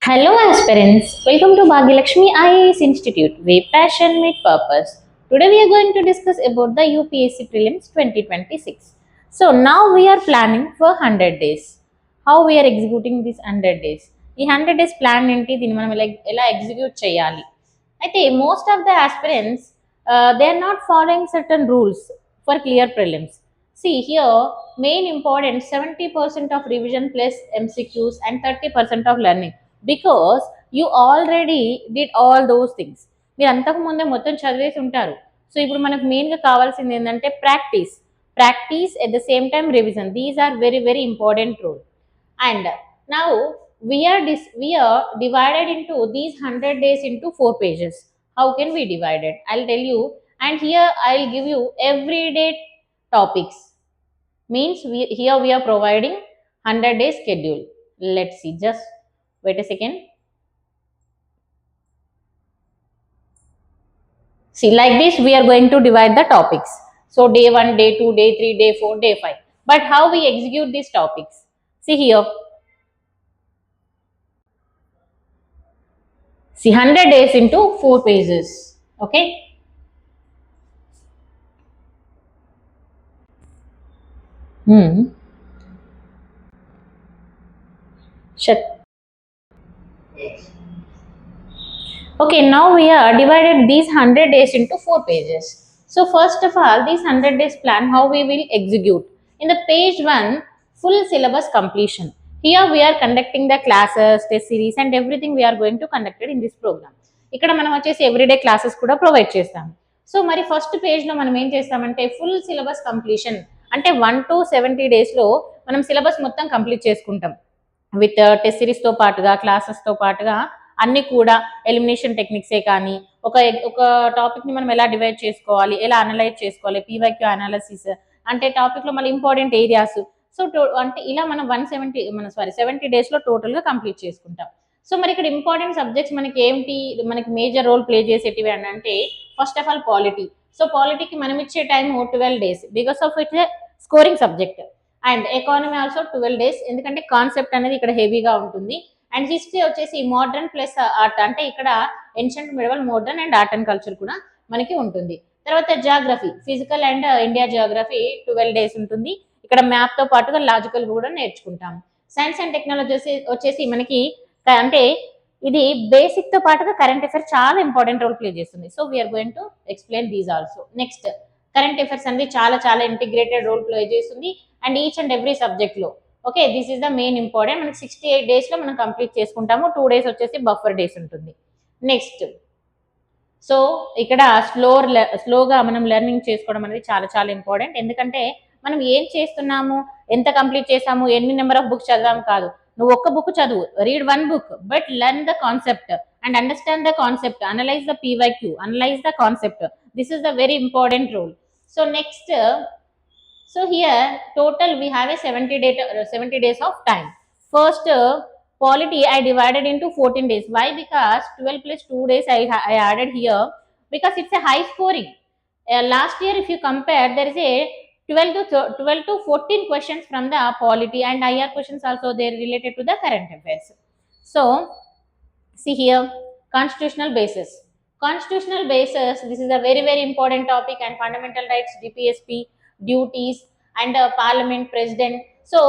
Hello aspirants, welcome to Bhagyalakshmi IAS Institute where passion meet purpose. Today we are going to discuss about the UPSC Prelims 2026. So now we are planning for 100 days. How we are executing these 100 days? ఈ 100 days plan ఏంటి దీన్ని మనం ఎలా execute చేయాలి అయితే most of the aspirants they are not following certain rules for clear prelims. See here, main important 70% of revision plus MCQs and 30% of learning because you already did all those things. మీరు అంతకు ముందే మొత్తం చదివేసి ఉంటారు. So ఇప్పుడు మనకు మెయిన్గా కావాల్సింది ఏంటంటే practice at the same time revision. These are very very important rule. And now we are divided into these 100 days into 4 pages. How can we divide it? I'll tell you, and here I'll give you everyday topics. Means here we are providing 100 day schedule. Let's see, just wait a second. See, like this we are going to divide the topics. So day 1, day 2, day 3, day 4, day 5. But how we execute these topics? See here. See, 100 days into 4 pages. Okay. Shut. Okay, now we are divided these 100 days into 4 pages. So first of all, this 100 days plan, how we will execute. In the page 1, full syllabus completion. Here we are conducting the classes, test series and everything we are going to conduct it in this program. ఇక్కడ మనం వచ్చేసి everyday classes కూడా provide చేస్తాం. So మరి first పేజ్లో మనం ఏం చేస్తామంటే ఫుల్ సిలబస్ కంప్లీషన్ అంటే 1 to 70 డేస్లో మనం సిలబస్ మొత్తం కంప్లీట్ చేసుకుంటాం. విత్ టెస్ట్ సిరీస్తో పాటుగా క్లాసెస్తో పాటుగా అన్ని కూడా ఎలిమినేషన్ టెక్నిక్సే కానీ ఒక ఒక టాపిక్ని మనం ఎలా డివైడ్ చేసుకోవాలి, ఎలా అనలైజ్ చేసుకోవాలి, పీవైక్యూ అనాలిసిస్ అంటే టాపిక్లో మళ్ళీ ఇంపార్టెంట్ ఏరియాస్. సో అంటే ఇలా మనం 70 డేస్లో టోటల్గా కంప్లీట్ చేసుకుంటాం. సో మరి ఇక్కడ ఇంపార్టెంట్ సబ్జెక్ట్స్ మనకి ఏంటి, మనకి మేజర్ రోల్ ప్లే చేసేటివి అని అంటే first of all polity. So పాలిటీకి మనం ఇచ్చే time 12 days because of it's scoring subject. And economy also 12 days ఎందుకంటే కాన్సెప్ట్ అనేది ఇక్కడ హెవీగా ఉంటుంది. అండ్ హిస్టరీ వచ్చేసి మోడర్న్ ప్లస్ ఆర్ట్ అంటే ఇక్కడ ancient, medieval, modern and art and culture కూడా మనకి ఉంటుంది. తర్వాత geography, physical and India geography 12 days ఉంటుంది. ఇక్కడ మ్యాప్తో పాటుగా లాజికల్ కూడా నేర్చుకుంటాం. సైన్స్ అండ్ టెక్నాలజీ వచ్చేసి మనకి అంటే ఇది బేసిక్ తో పాటుగా కరెంట్ అఫైర్ చాలా ఇంపార్టెంట్ రోల్ ప్లే చేస్తుంది. So we are going to explain these also. Next current affairs అనేది చాలా చాలా ఇంటిగ్రేటెడ్ రోల్ ప్లే చేస్తుంది and each and every subject లో. Okay, this is the main important. మనకి 68 days లో మనం కంప్లీట్ చేసుకుంటాము. 2 days వచ్చేసి బఫర్ డేస్ ఉంటుంది. నెక్స్ట్ సో ఇక్కడ స్లోగా మనం లెర్నింగ్ చేసుకోవడం అనేది చాలా చాలా ఇంపార్టెంట్. ఎందుకంటే మనం ఏం చేస్తున్నాము, ఎంత కంప్లీట్ చేసాము, ఎన్ని నెంబర్ ఆఫ్ బుక్స్ చదివాము కాదు. నువ్వు ఒక్క బుక్ చదువు, read 1 book but learn the concept and understand the concept, analyse the PYQ, analyse the concept. This is the very important rule. So next, so here total we have a 70 days of time. First polity I divided into 14 days. Why? Because 12 plus 2 days I added here because it's a high scoring. Last year if you compare, there is a 12 to 14 questions from the polity and IR questions also they are related to the current affairs. So see here, constitutional basis. Constitutional basis, this is a very very important topic, and fundamental rights, DPSP, duties and parliament, president. So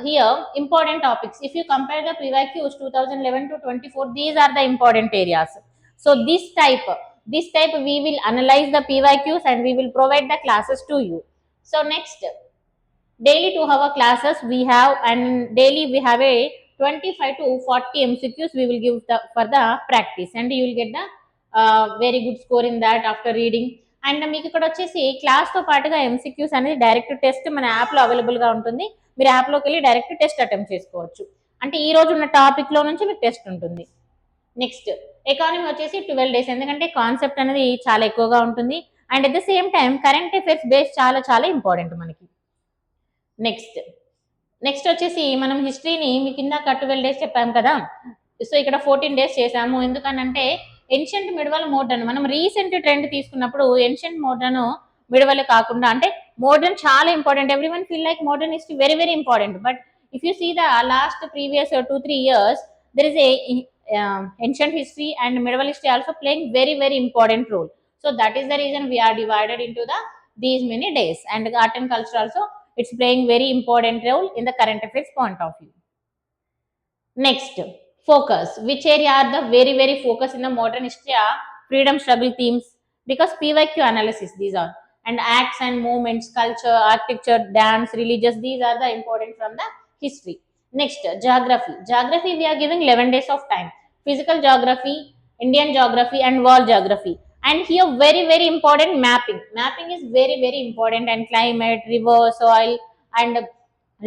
here important topics. If you compare the PYQs 2011 to 24, these are the important areas. So this type we will analyze the PYQs and we will provide the classes to you. So next, daily 2 hour classes we have, and daily we have a 25 to 40 MCQs we will give for the practice, and you will get the very good score in that after reading. And మీకు ఇక్కడ వచ్చేసి క్లాస్తో పాటుగా MCQs అనేది direct test మన యాప్లో అవైలబుల్గా ఉంటుంది. మీరు యాప్లోకి వెళ్ళి డైరెక్ట్ టెస్ట్ అటెంప్ట్ చేసుకోవచ్చు. అంటే ఈ రోజు ఉన్న టాపిక్లో నుంచి మీకు టెస్ట్ ఉంటుంది. నెక్స్ట్ ఎకానమీ వచ్చేసి 12 days ఎందుకంటే కాన్సెప్ట్ అనేది చాలా ఎక్కువగా ఉంటుంది. And at the same time current affairs base చాలా చాలా ఇంపార్టెంట్ మనకి. నెక్స్ట్ వచ్చేసి మనం హిస్టరీని మీకు ఇందాక 12 days చెప్పాము కదా, సో ఇక్కడ 14 days చేసాము. ఎందుకనంటే ఏన్షియంట్, మిడివల్, మోడర్న్ మనం రీసెంట్ ట్రెండ్ తీసుకున్నప్పుడు ఏన్షియంట్, మోడర్న్, మిడివల్ కాకుండా అంటే మోడర్న్ చాలా important. Everyone feel like modern history very very important, but if you see the last previous 2-3 years there is a ancient history and medieval history also playing very very important role. So that is the reason we are divided into these many days. And art and culture also, it's playing very important role in the current affairs point of view. Next, focus. Which area are the very very focus in the modern history are freedom struggle themes, because PYQ analysis these are, and acts and movements, culture, architecture, dance, religious, these are the important from the history. Next, geography. Geography we are giving 11 days of time. Physical geography, Indian geography, and world geography. And here very very important mapping. Mapping is very very important, and climate, river, soil, and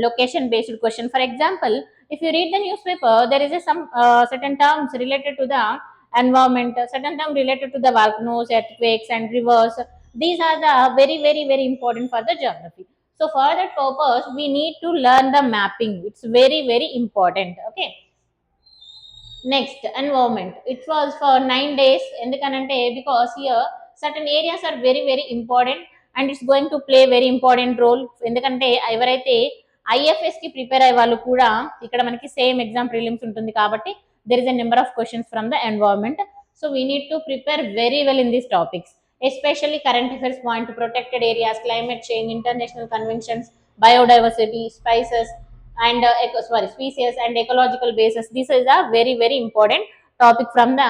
location based question. For example, if you read the newspaper, there is a some certain terms related to the environment, certain term related to the volcanoes, earthquakes, and rivers. These are the very very very important for the geography. So for that purpose we need to learn the mapping. It's very very important. Okay. Next, environment. It was for 9 days. ఎందుకనంటే because here certain areas are very very important, and it's going to play very important role. ఎందుకంటే ఎవరైతే IFS కి prepare అయ్యే వాళ్ళు కూడా ఇక్కడ మనకి same exam prelims ఉంటుంది కాబట్టి there is a number of questions from the environment. So we need to prepare very well in these topics, especially current affairs point, protected areas, climate change, international conventions, biodiversity, spices, and species and ecological basis. This is a very very important topic from the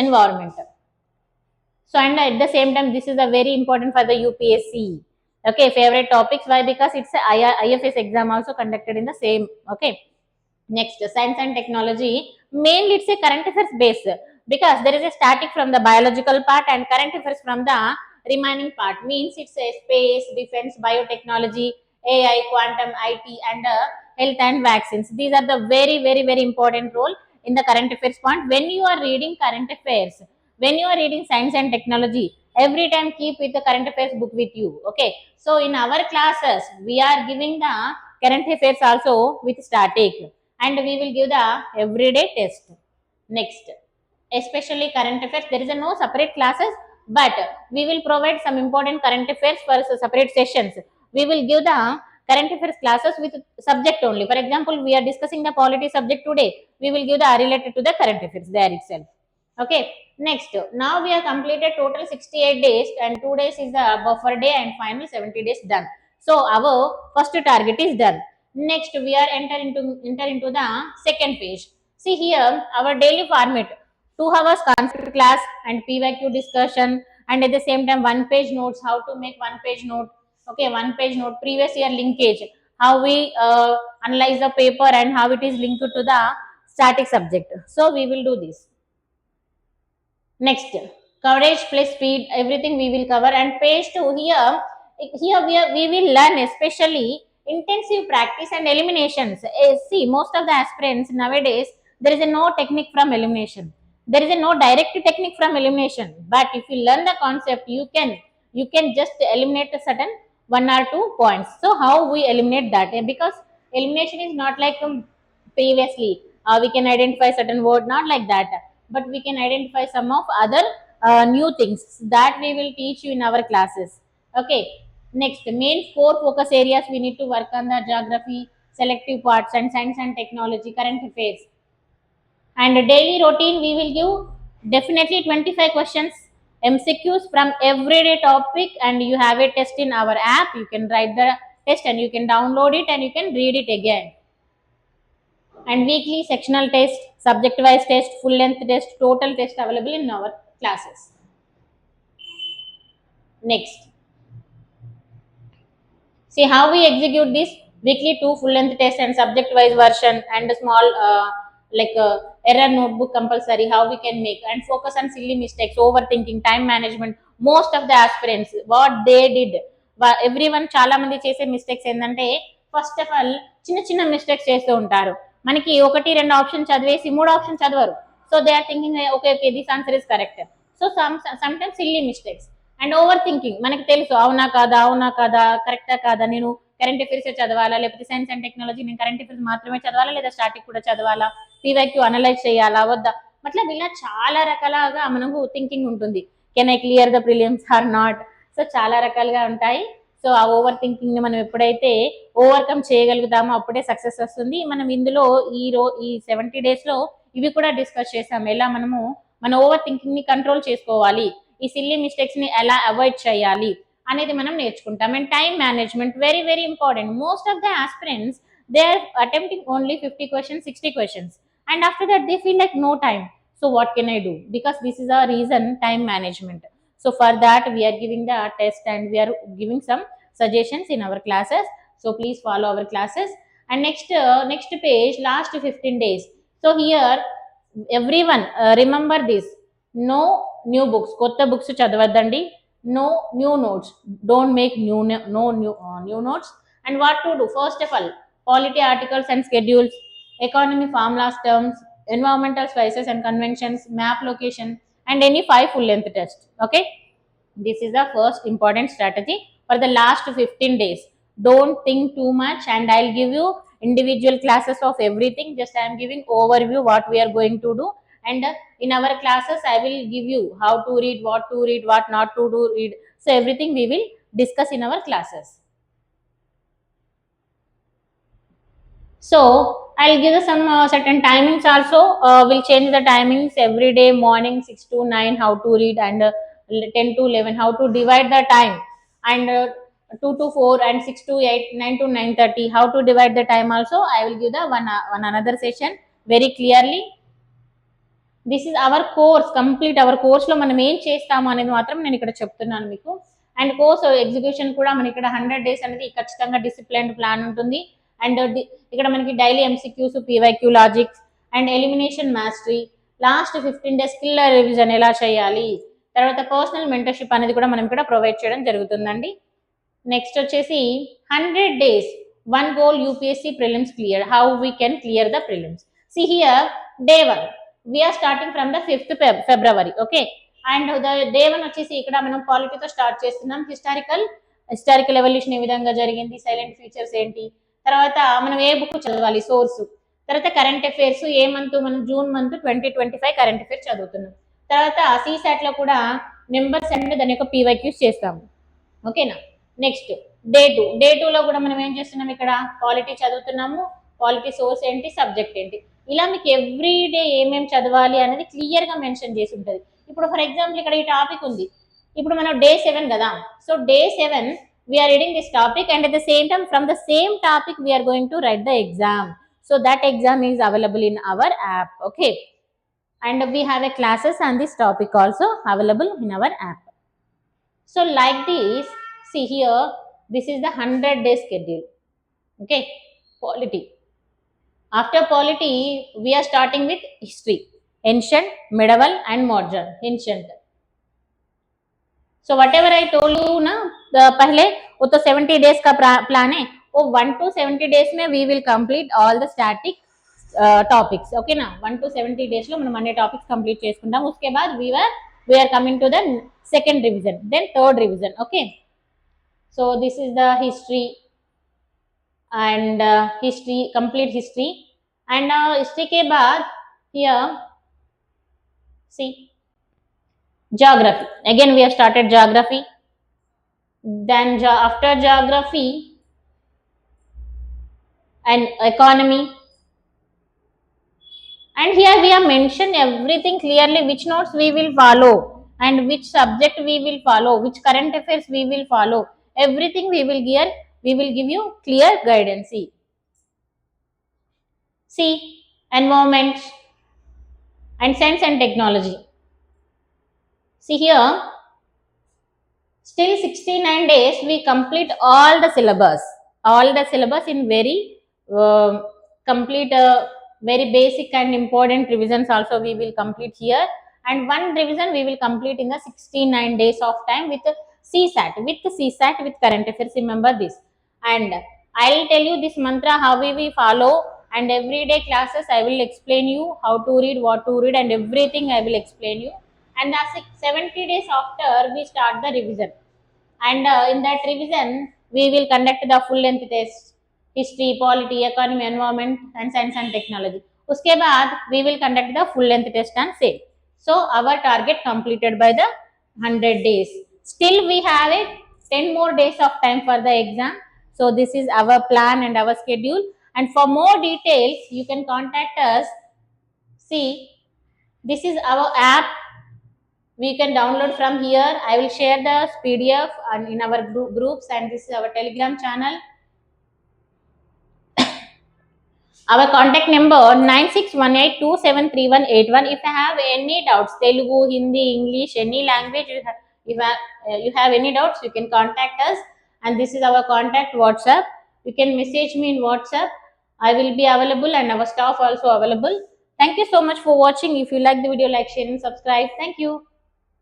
environment. So and at the same time this is a very important for the UPSC. Okay, favorite topics. Why? Because it's a IFS exam also conducted in the same. Okay. Next, science and technology. Mainly it's a current affairs base, because there is a static from the biological part and current affairs from the remaining part. Means it's a space, defense, biotechnology, AI, quantum, IT, and health and vaccines. These are the very very very important role in the current affairs point. When you are reading current affairs, when you are reading science and technology, every time keep with the current affairs book with you. Okay. So in our classes we are giving the current affairs also with static, and we will give the everyday test. Next, especially current affairs, there is a no separate classes, but we will provide some important current affairs for separate sessions. We will give the current affairs classes with subject only. For example, we are discussing the polity subject today, we will give the related to the current affairs there itself. Okay. Next, now we have completed total 68 days, and 2 days is the buffer day, and final 70 days done. So our first target is done. Next, we are enter into the second page. See here our daily format: 2 hours concept class and PYQ discussion, and at the same time 1 page notes. How to make 1 page note? Okay, 1 page note. Previous year linkage. How we analyze the paper and how it is linked to the static subject. So we will do this. Next, coverage plus speed. Everything we will cover. And page 2 here. Here we will learn especially intensive practice and eliminations. See, most of the aspirants nowadays, there is a no technique from elimination. There is a no direct technique from elimination. But if you learn the concept, you can just eliminate a certain 1 or 2 points. So how we eliminate that? Because elimination is not like previously. We can identify certain word, not like that, but we can identify some of other new things that we will teach you in our classes. Okay. Next, main 4 focus areas we need to work on: the geography, selective parts, and science and technology, current affairs. And a daily routine, we will give definitely 25 questions, MCQs from everyday topic, and you have a test in our app. You can write the test and you can download it and you can read it again. And weekly sectional test, subject wise test, full length test, total test available in our classes. Next, see how we execute this: weekly 2 full length tests and subject wise version, and a small error notebook compulsory. How we can make, and focus on silly mistakes, overthinking, time management. Most of the aspirants what they did, everyone చాలా మంది చేసే mistakes ఏంటంటే first of all చిన్న చిన్న mistakes చేస్తూ ఉంటారు. మనకి 1 2 option చదివేసి 3 ఆప్షన్ చదవరు. So they are thinking okay okay this answer is correct. So sometimes silly mistakes and over thinking. మనకి తెలుసు అవునా కాదా కరెక్టా కాదా, నేను కరెంట్ అఫైర్స్ చదవాలా, లేకపోతే సైన్స్ అండ్ టెక్నాలజీ నేను కరెంట్ అఫైర్స్ మాత్రమే చదవాలా, లేదా స్టాటిక్ కూడా చదవాలా, PYQ అనలైజ్ చేయాలా వద్దా, మతలబ్ ఇలా చాలా రకాలుగా మనకు థింకింగ్ ఉంటుంది. Can I clear the prelims or not. So చాలా రకాలుగా ఉంటాయి. సో ఆ ఓవర్ థింకింగ్ ని మనం ఎప్పుడైతే ఓవర్కమ్ చేయగలుగుతామో అప్పుడే సక్సెస్ వస్తుంది. మనం ఇందులో ఈ 70 days లో ఇవి కూడా డిస్కస్ చేసాం. ఎలా మనము మన ఓవర్ థింకింగ్ ని కంట్రోల్ చేసుకోవాలి, ఈ సిల్లీ మిస్టేక్స్ ని ఎలా అవాయిడ్ చేయాలి అనేది మనం నేర్చుకుంటాం. And time management very very important. Most of the aspirants they are attempting only 50 questions, 60 questions, and after that they feel like no time. So what can I do? Because this is a reason, time management. So for that we are giving the test and we are giving some suggestions in our classes. So please follow our classes. And next page, last 15 days. So here everyone remember this: no new books, kotta books chadavaddandi, no new notes, don't make new notes. And what to do? First of all, polity articles and schedules, economy formulas, terms, environmental spices and conventions, map location, and any 5 full length test. Okay, this is the first important strategy for the last 15 days. Don't think too much, and I'll give you individual classes of everything. Just I am giving overview what we are going to do. And in our classes I will give you how to read, what not to do read. So everything we will discuss in our classes. So I'll give you some certain timings also. We'll change the timings every day: morning 6 to 9 how to read, and 10 to 11 how to divide the time, and 2 to 4 and 6 to 8, 9 to 9:30 how to divide the time also. I will give the one another session very clearly. This is our course, complete our కోర్స్లో మనం ఏం చేస్తాము అనేది మాత్రం నేను ఇక్కడ చెప్తున్నాను మీకు. అండ్ కోర్స్ ఎగ్జిక్యూషన్ కూడా మనకి ఇక్కడ 100 days అనేది ఖచ్చితంగా డిసిప్లైన్డ్ ప్లాన్ ఉంటుంది. అండ్ ఇక్కడ మనకి daily MCQs, PYQ logics, and elimination mastery, last 15 days skill revision ఎలా చేయాలి, తర్వాత పర్సనల్ మెంటర్షిప్ అనేది కూడా మనం ఇక్కడ ప్రొవైడ్ చేయడం జరుగుతుందండి. నెక్స్ట్ వచ్చేసి 100 days, one goal UPSC prelims clear, how we can clear the prelims. See here day 1 we are starting from the 5th February. Okay, and the day 1 వచ్చేసి ఇక్కడ మనం పాలిటీతో స్టార్ట్ చేస్తున్నాం. హిస్టారికల్ ఎవల్యూషన్ ఏ విధంగా జరిగింది, silent features ఏంటి, తర్వాత మనం ఏ book చదవాలి, సోర్స్, తర్వాత కరెంట్ అఫైర్స్ ఏ మంత్, మనం జూన్ మంత్ 2025 కరెంట్ అఫైర్స్ చదువుతున్నాం. తర్వాత సీసాట్ లో కూడా నెంబర్స్ అండ్ దాని యొక్క పీవైక్యూస్ చేస్తాము. ఓకేనా. నెక్స్ట్ డే 2 లో కూడా మనం ఏం చేస్తున్నాం, ఇక్కడ పాలిటీ చదువుతున్నాము. పాలిటీ సోర్స్ ఏంటి, సబ్జెక్ట్ ఏంటి, ఇలా మీకు ఎవ్రీ డే ఏమేమి చదవాలి అనేది క్లియర్ గా మెన్షన్ చేసి ఉంటుంది. ఇప్పుడు ఫర్ ఎగ్జాంపుల్ ఇక్కడ ఈ టాపిక్ ఉంది, ఇప్పుడు మనం డే 7 కదా. So day 7 we're reading this topic, and at the same time from the same topic we're going to write the exam. So that exam is available in our app. Okay, and we have a classes on this topic also available in our app. So like this, see here, this is the 100 day schedule. Okay, polity. After polity we are starting with history, ancient, medieval and modern. Ancient, so whatever I told you na पहले वो तो 70 days का plan है, वो 1 to 70 days में we will complete all the static topics. Okay ना, 1 to 70 days లో మనం అన్ని టాపిక్స్ కంప్లీట్ చేసుకుంటాం. उसके बाद we are coming to the second revision, then third revision. Okay, so this is the history, and history, complete history. And history के बाद here see geography. Again we have started geography. Then after geography and economy, and here we have mentioned everything clearly, which notes we will follow and which subject we will follow, which current affairs we will follow. Everything we will give you clear guidance. See environment and science and technology. See here, still 69 days we complete all the syllabus in very complete very basic and important revisions also we will complete here, and one revision we will complete in the 69 days of time with CSAT, with current affairs. Remember this, and I will tell you this mantra how we will follow, and everyday classes I will explain you how to read, what to read, and everything I will explain you. And 70 days after we start the revision, and in that revision we will conduct the full length test, history, polity, economy, environment and science and technology. Uske baad we will conduct the full length test and say, so our target completed by the 100 days. Still we have a 10 more days of time for the exam. So this is our plan and our schedule, and for more details you can contact us See, this is our app. We can download from here. I will share the PDF and in our groups, and this is our Telegram channel. Our contact number 9618273181. If you have any doubts, Telugu, Hindi, English, any language, you have any doubts, you can contact us. And this is our contact WhatsApp. You can message me in WhatsApp. I will be available, and our staff also available. Thank you so much for watching. If you like the video, like, share, and subscribe. Thank you.